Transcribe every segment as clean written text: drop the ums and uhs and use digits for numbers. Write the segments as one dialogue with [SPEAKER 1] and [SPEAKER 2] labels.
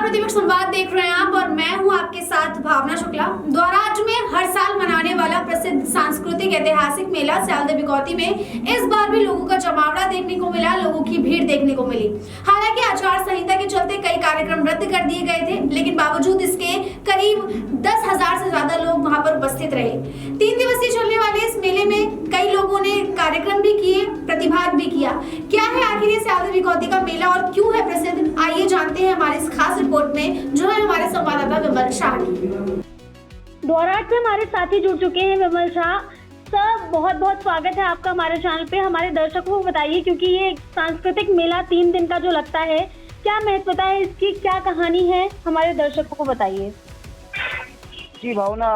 [SPEAKER 1] प्रतिपक्ष संवाद देख रहे हैं आप और मैं हूं आपके साथ भावना शुक्ला। द्वाराज में हर साल मनाने वाला प्रसिद्ध सांस्कृतिक ऐतिहासिक मेला स्यालदे बिकौती में इस बार भी लोगों का जमावड़ा देखने को मिला, लोगों की भीड़ देखने को मिली। हालांकि आचार संहिता के चलते कई कार्यक्रम रद्द कर दिए गए थे, लेकिन बावजूद इसके करीब 10,000 से ज्यादा लोग वहां पर उपस्थित रहे। 3 दिवसीय चलने वाले इस मेले में कई लोगों ने कार्यक्रम भी किए, प्रतिभाग भी किया। क्या है आखिर ये स्यालदे बिकौती का मेला और क्यों है प्रसिद्ध, आइए जानते हैं हमारे इस खास रिपोर्ट में, जो है हमारे संवाददाता विमल शाह की।
[SPEAKER 2] द्वाराज से हमारे साथी जुड़ चुके हैं विमल शाह। सर, बहुत बहुत स्वागत है आपका हमारे चैनल पे। हमारे दर्शकों को बताइए, क्योंकि ये सांस्कृतिक मेला 3 दिन का जो लगता है, क्या महत्वता है इसकी, क्या कहानी है, हमारे दर्शकों को बताइए।
[SPEAKER 3] जी भावना,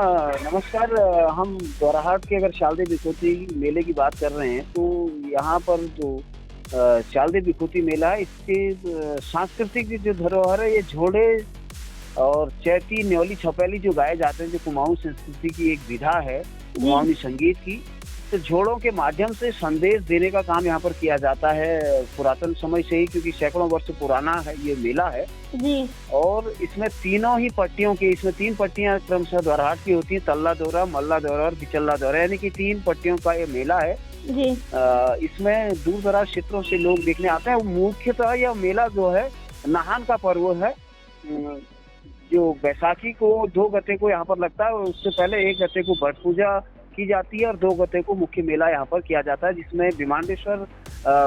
[SPEAKER 3] नमस्कार। हम द्वाराहाट के अगर स्यालदे बिकौती मेले की बात कर रहे हैं तो यहाँ पर जो स्यालदे बिकौती मेला है, इसके सांस्कृतिक जो धरोहर है, ये झोड़े और चैती, न्योली, छपैली जो गाए जाते हैं, जो कुमाऊं संस्कृति की एक विधा है कुमाऊनी संगीत की, तो झोड़ों के माध्यम से संदेश देने का काम यहाँ पर किया जाता है पुरातन समय से ही, क्योंकि सैकड़ों वर्ष पुराना है ये मेला है
[SPEAKER 2] जी।
[SPEAKER 3] और इसमें तीनों ही पट्टियों की, इसमें 3 पट्टियां क्रमशः द्वाराहाट की होती है, तल्ला दौरा, मल्ला दौरा और बिचल्ला दौरा, यानी कि 3 पट्टियों का ये मेला है
[SPEAKER 2] जी।
[SPEAKER 3] इसमें दूर दराज क्षेत्रों से लोग देखने आते हैं। मुख्यतः यह मेला जो है नहान का पर्व है, जो बैसाखी को 2 गते को यहाँ पर लगता है, और उससे पहले 1 गते को बट पूजा की जाती है और 2 गते को मुख्य मेला यहाँ पर किया जाता है, जिसमें विमानेश्वर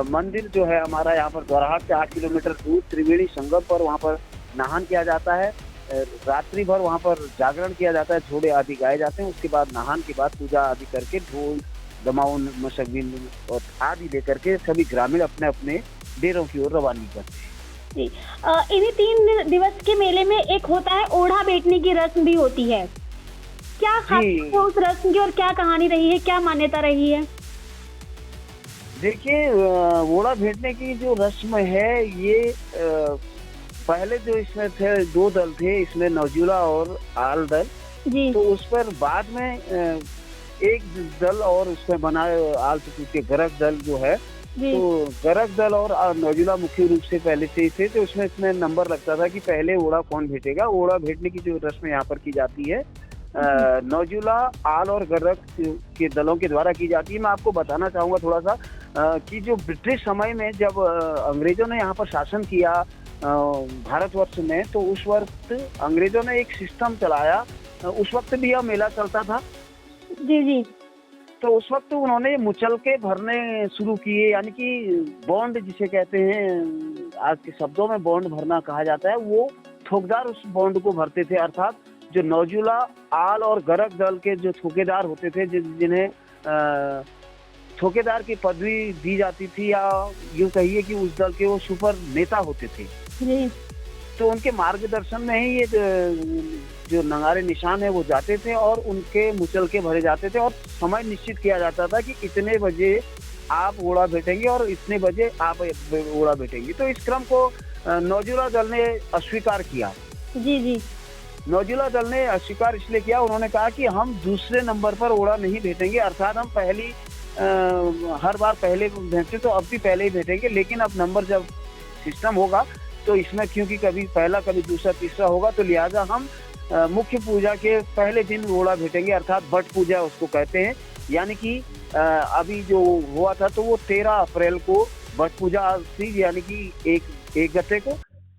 [SPEAKER 3] मंदिर जो है हमारा यहाँ पर द्वाराहाट से 8 किलोमीटर दूर त्रिवेणी संगम पर, वहाँ पर नहान किया जाता है। रात्रि भर वहाँ पर जागरण किया जाता है, झोड़े आदि गाए जाते हैं। उसके बाद नहान के बाद पूजा आदि करके ढोल, दमाउन, मशगीन और आदि लेकर के सभी ग्रामीण अपने अपने डेरों की ओर रवानी करते हैं।
[SPEAKER 2] जी। इन्हीं 3 दिवस के मेले में एक होता है ओढ़ा बेटने की रस्म भी होती है, क्या खासियत है उस रस्म की और क्या कहानी रही है, क्या मान्यता रही है?
[SPEAKER 3] देखिए, ओढ़ा भेटने की जो रस्म है, ये पहले जो इसमें थे 2 दल थे, इसमें नवजुला और आल दल
[SPEAKER 2] जी।
[SPEAKER 3] तो उस पर बाद में एक दल और उसमें बना आल के गरक दल जो है, तो गरक दल और नवजुला मुख्य रूप से पहले से ही थे, तो उसमें नंबर लगता था कि पहले ओढ़ा कौन भेटेगा। ओढ़ा भेटने की जो रस्म यहाँ पर की जाती है नवजुला, आल और गरक के दलों के द्वारा की जाती है। मैं आपको बताना चाहूंगा थोड़ा सा कि जो ब्रिटिश समय में जब अंग्रेजों ने यहाँ पर शासन किया भारतवर्ष में, तो उस वक्त अंग्रेजों ने एक सिस्टम चलाया, उस वक्त भी यह मेला चलता था
[SPEAKER 2] जी जी।
[SPEAKER 3] तो उस वक्त उन्होंने मुचलके भरने शुरू किए, यानी कि बॉन्ड जिसे कहते हैं, आज के शब्दों में बॉन्ड भरना कहा जाता है, वो ठोकदार उस बॉन्ड को भरते थे। अर्थात जो नवजुला, आल और गरक दल के जो ठोकेदार होते थे, जिन्हें ठोकेदार की पदवी दी जाती थी, या यूं कहिए कि उस दल के वो सुपर नेता होते थे
[SPEAKER 2] जी।
[SPEAKER 3] तो उनके मार्गदर्शन में ही ये जो नगारे निशान है वो जाते थे और उनके मुचलके भरे जाते थे, और समय निश्चित किया जाता था कि इतने बजे आप ओढ़ा भेटेंगे और इतने बजे आप ओढ़ा भेटेंगे। तो इस क्रम को नवजुला दल ने अस्वीकार किया।
[SPEAKER 2] जी जी।
[SPEAKER 3] नवजुला दल ने अस्वीकार इसलिए किया, उन्होंने कहा कि हम दूसरे नंबर पर ओढ़ा नहीं भेटेंगे, अर्थात हम हर बार पहले भेजते तो अब भी पहले ही भेटेंगे, लेकिन अब नंबर जब सिस्टम होगा तो इसमें क्योंकि कभी पहला, कभी दूसरा, तीसरा होगा, तो लिहाजा हम मुख्य पूजा के पहले दिन ओढ़ा भेटेंगे, अर्थात बट पूजा उसको कहते हैं। यानी कि अभी जो हुआ था तो वो 13 अप्रैल को बट पूजा थी, यानी कि एक गते को।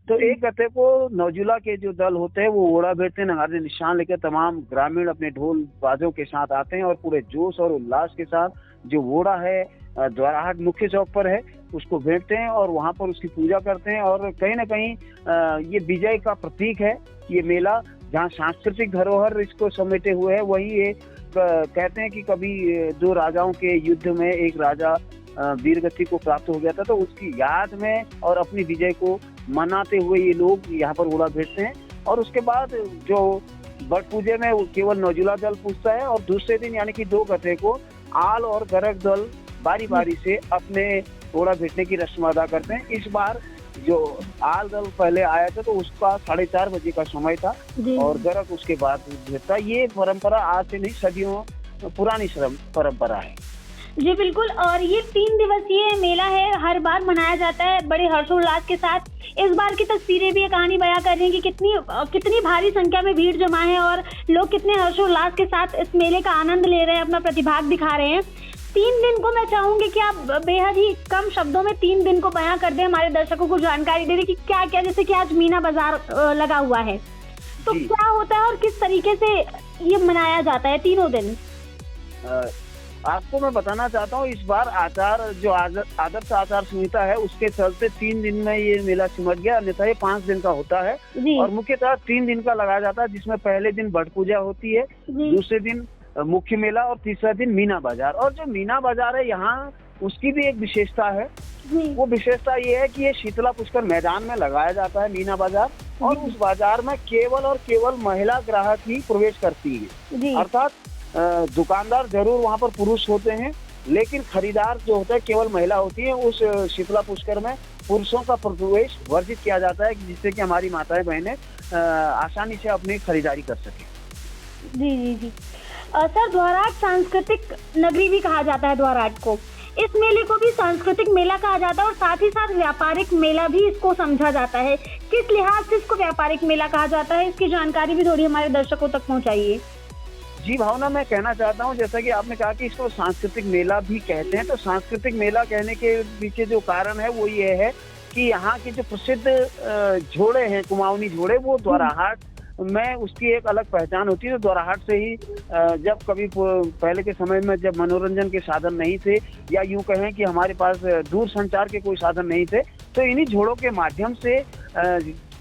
[SPEAKER 3] तो 1 गते को नवजुला के जो दल होते हैं वो ओढ़ा भेजते हैं, नगारे निशान लेकर तमाम ग्रामीण अपने ढोल बाजों के साथ आते हैं और पूरे जोश और उल्लास के साथ जो ओढ़ा है द्वाराहाट मुख्य चौक पर है उसको भेंटते हैं और वहाँ पर उसकी पूजा करते हैं। और कहीं ना कहीं ये विजय का प्रतीक है ये मेला, जहाँ सांस्कृतिक धरोहर इसको समेटे हुए है। वही ये कहते हैं कि कभी 2 राजाओं के युद्ध में एक राजा वीरगति को प्राप्त हो गया था, तो उसकी याद में और अपनी विजय को मनाते हुए ये लोग यहाँ पर ओढ़ा भेजते हैं। और उसके बाद जो बट पूजे में केवल नवजुला दल पूजता है, और दूसरे दिन यानी कि 2 गते को आल और गरक दल बारी बारी से अपने ओढ़ा भेजने की रस्म अदा करते हैं। इस बार जो आल दल पहले आया था तो उसका 4:30 बजे का समय था और गरक उसके बाद भेजता। ये परंपरा आज से नहीं, सदियों पुरानी परंपरा है।
[SPEAKER 2] जी बिल्कुल, और ये 3 दिवसीय मेला है, हर बार मनाया जाता है बड़े हर्षोल्लास के साथ। इस बार की तस्वीरें भी ये कहानी बयां कर रही हैं कि कितनी भारी संख्या में भीड़ जमा है और लोग कितने हर्षोल्लास के साथ इस मेले का आनंद ले रहे हैं, अपना प्रतिभाग दिखा रहे हैं। 3 दिन को मैं चाहूंगी कि आप बेहद ही कम शब्दों में 3 दिन को बयां कर दें, हमारे दर्शकों को जानकारी दे दें कि क्या क्या, जैसे कि आज मीना बाजार लगा हुआ है, तो क्या होता है और किस तरीके से ये मनाया जाता है तीनों दिन।
[SPEAKER 3] आपको मैं बताना चाहता हूँ, इस बार आदर्श आचार संहिता है, उसके चलते 3 दिन में ये मेला सिमट गया, अन्यथा ये 5 दिन का होता है। और मुख्यतः 3 दिन का लगाया जाता है, जिसमें पहले दिन बट पूजा होती है, दूसरे दिन मुख्य मेला और तीसरा दिन मीना बाजार। और जो मीना बाजार है यहाँ, उसकी भी एक विशेषता है। वो विशेषता ये है कि ये शीतला पुष्कर मैदान में लगाया जाता है मीना बाजार, और उस बाजार में केवल और केवल महिला ग्राहक ही प्रवेश करती है। अर्थात दुकानदार जरूर वहाँ पर पुरुष होते हैं, लेकिन खरीदार जो होता है केवल महिला होती है। उस शीतला पुष्कर में पुरुषों का प्रवेश वर्जित किया जाता है, जिससे कि हमारी माताएं बहनें आसानी से अपनी खरीदारी कर सकें।
[SPEAKER 2] जी जी जी सर, द्वाराट सांस्कृतिक नगरी भी कहा जाता है द्वाराट को। इस मेले को भी सांस्कृतिक मेला कहा जाता है और साथ ही साथ व्यापारिक मेला भी इसको समझा जाता है। किस लिहाज से इसको व्यापारिक मेला कहा जाता है, इसकी जानकारी भी थोड़ी हमारे दर्शकों तक पहुंचाइए।
[SPEAKER 3] जी भावना, मैं कहना चाहता हूं, जैसा कि आपने कहा कि इसको सांस्कृतिक मेला भी कहते हैं, तो सांस्कृतिक मेला कहने के पीछे जो कारण है वो ये है कि यहाँ के जो प्रसिद्ध झोड़े हैं, कुमाऊनी झोड़े, वो द्वाराहाट में उसकी एक अलग पहचान होती है। तो द्वाराहाट से ही जब कभी पहले के समय में जब मनोरंजन के साधन नहीं थे, या यूं कहें कि हमारे पास दूर संचार के कोई साधन नहीं थे, तो इन्हीं झोड़ों के माध्यम से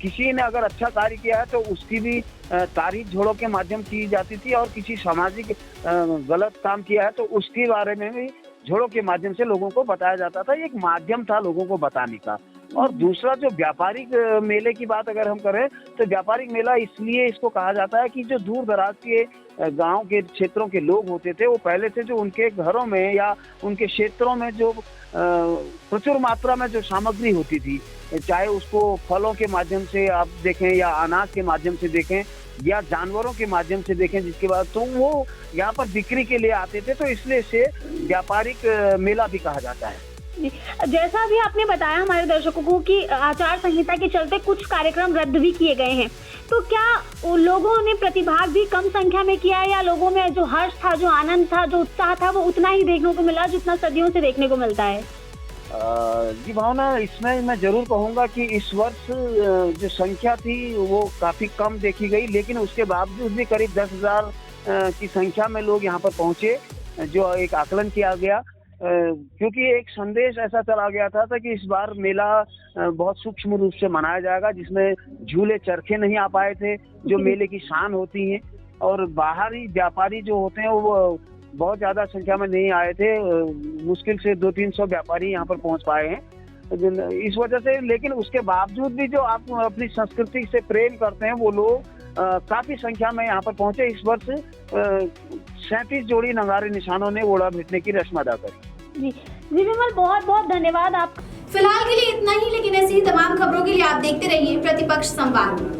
[SPEAKER 3] किसी ने अगर अच्छा कार्य किया है तो उसकी भी तारीफ झोड़ों के माध्यम की जाती थी, और किसी सामाजिक गलत काम किया है तो उसके बारे में भी झोड़ों के माध्यम से लोगों को बताया जाता था। एक माध्यम था लोगों को बताने का। और दूसरा, जो व्यापारिक मेले की बात अगर हम करें, तो व्यापारिक मेला इसलिए इसको कहा जाता है कि जो दूर दराज के गांव के क्षेत्रों के लोग होते थे, वो पहले से जो उनके घरों में या उनके क्षेत्रों में जो प्रचुर मात्रा में जो सामग्री होती थी, चाहे उसको फलों के माध्यम से आप देखें या अनाज के माध्यम से देखें या जानवरों के माध्यम से देखें, जिसके बाद तो वो यहाँ पर बिक्री के लिए आते थे, तो इसलिए इसे व्यापारिक मेला भी कहा जाता है।
[SPEAKER 2] जैसा भी आपने बताया हमारे दर्शकों को कि आचार संहिता के चलते कुछ कार्यक्रम रद्द भी किए गए हैं, तो क्या लोगों ने प्रतिभाग भी कम संख्या में किया है, या लोगों में जो हर्ष था, जो आनंद था, जो उत्साह था, वो उतना ही देखने को मिला जितना सदियों से देखने को मिलता है।
[SPEAKER 3] जी भावना, इसमें मैं जरूर कहूँगा कि इस वर्ष जो संख्या थी वो काफ़ी कम देखी गई, लेकिन उसके बावजूद भी करीब 10,000 की संख्या में लोग यहाँ पर पहुँचे, जो एक आकलन किया गया। क्योंकि एक संदेश ऐसा चला गया था कि इस बार मेला बहुत सूक्ष्म रूप से मनाया जाएगा, जिसमें झूले चरखे नहीं आ पाए थे, जो मेले की शान होती हैं, और बाहरी व्यापारी जो होते हैं वो बहुत ज़्यादा संख्या में नहीं आए थे। मुश्किल से 200-300 व्यापारी यहाँ पर पहुँच पाए हैं इस वजह से। लेकिन उसके बावजूद भी जो आप अपनी संस्कृति से प्रेम करते हैं, वो लोग काफ़ी संख्या में यहाँ पर पहुँचे। इस वर्ष 37 जोड़ी नगारे निशानों ने ओड़ा भेटने की रस्म अदा करी।
[SPEAKER 2] जी विमल, बहुत बहुत धन्यवाद आप।
[SPEAKER 1] फिलहाल के लिए इतना ही, लेकिन ऐसी ही तमाम खबरों के लिए आप देखते रहिए प्रतिपक्ष संवाद।